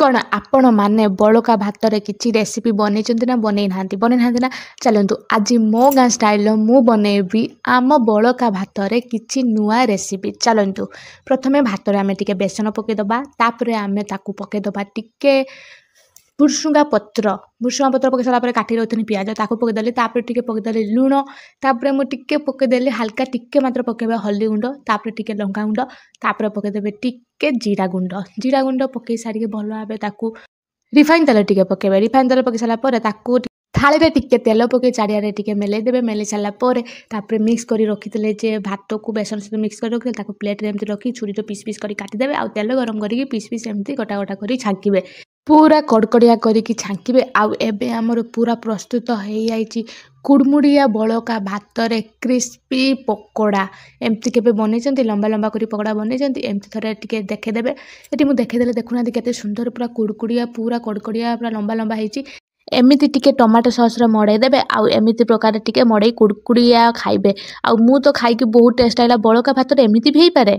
କ'ଣ ଆପଣମାନେ ବଳକା ଭାତରେ କିଛି ରେସିପି ବନେଇଛନ୍ତି ନା ବନେଇନାହାନ୍ତି ନା? ଚାଲନ୍ତୁ ଆଜି ମୋ ଗାଁ ଷ୍ଟାଇଲ୍ର ମୁଁ ବନେଇବି ଆମ ବଳକା ଭାତରେ କିଛି ନୂଆ ରେସିପି। ଚାଲନ୍ତୁ ପ୍ରଥମେ ଭାତରେ ଆମେ ଟିକେ ବେସନ ପକାଇଦେବା, ତାପରେ ଆମେ ତାକୁ ପକାଇଦେବା ଟିକେ ଭୃଷୁଙ୍ଗା ପତ୍ର ପକାଇ ସାରିଲା ପରେ କାଟି ରଖିଥିଲି ପିଆଜ ତାକୁ ପକାଇଦେଲି, ତାପରେ ଟିକେ ପକାଇଦେଲି ଲୁଣ, ତାପରେ ମୁଁ ଟିକେ ପକାଇଦେଲି ହାଲକା ଟିକେ ମାତ୍ର ପକାଇବା ହଳଦୀ ଗୁଣ୍ଡ, ତାପରେ ଟିକେ ଲଙ୍କା ଗୁଣ୍ଡ, ତାପରେ ପକାଇଦେବେ ଟିକେ ଜିରା ଗୁଣ୍ଡ ପକାଇ ସାରିକି ଭଲ ଭାବେ ତାକୁ ରିଫାଇନ୍ ତେଲ ଟିକେ ପକାଇବେ। ରିଫାଇନ୍ ତେଲ ପକାଇ ସାରିଲା ପରେ ତାକୁ ଥାଳିରେ ଟିକେ ତେଲ ପକାଇ ଚାରିଆଡ଼େ ଟିକେ ମେଲେଇ ଦେବେ। ମେଲେଇ ସାରିଲା ପରେ ତାପରେ ମିକ୍ସ କରି ରଖିଥିଲେ ଯେ ଭାତକୁ ବେସନ ସହିତ ମିକ୍ସ କରି ରଖିଥିଲେ ତାକୁ ପ୍ଲେଟ୍ରେ ଏମିତି ରଖି ଛୁରୀରେ ପିସ୍ କରି କାଟିଦେବେ। ଆଉ ତେଲ ଗରମ କରିକି ପିସ୍ ଏମିତି ଗୋଟା କରି ଛାଙ୍କିବେ, ପୁରା କଡ଼କଡ଼ିଆ କରିକି ଛାଙ୍କିବେ। ଆଉ ଏବେ ଆମର ପୁରା ପ୍ରସ୍ତୁତ ହେଇଯାଇଛି କୁଡ଼ମୁଡ଼ିଆ ବଳକା ଭାତରେ କ୍ରିସ୍ପି ପକୋଡ଼ା। ଏମିତି କେବେ ବନେଇଛନ୍ତି? ଲମ୍ବା କରି ପକୋଡ଼ା ବନେଇଛନ୍ତି? ଏମିତି ଥରେ ଟିକେ ଦେଖେଇଦେବେ। ଏଠି ମୁଁ ଦେଖେଇଦେଲେ ଦେଖୁନାହାନ୍ତି କେତେ ସୁନ୍ଦର ପୁରା କୁଡ଼କୁଡ଼ିଆ ପୁରା କଡ଼କଡ଼ିଆ ପୁରା ଲମ୍ବା ହେଇଛି। ଏମିତି ଟିକେ ଟମାଟୋ ସସ୍ରେ ମଡ଼େଇ ଦେବେ, ଆଉ ଏମିତି ପ୍ରକାର ଟିକେ ମଡ଼େଇ କୁଡ଼କୁଡ଼ିଆ ଖାଇବେ। ଆଉ ମୁଁ ତ ଖାଇକି ବହୁତ ଟେଷ୍ଟ ଲାଗିଲା। ବଳକା ଭାତରେ ଏମିତି ବି ହେଇପାରେ।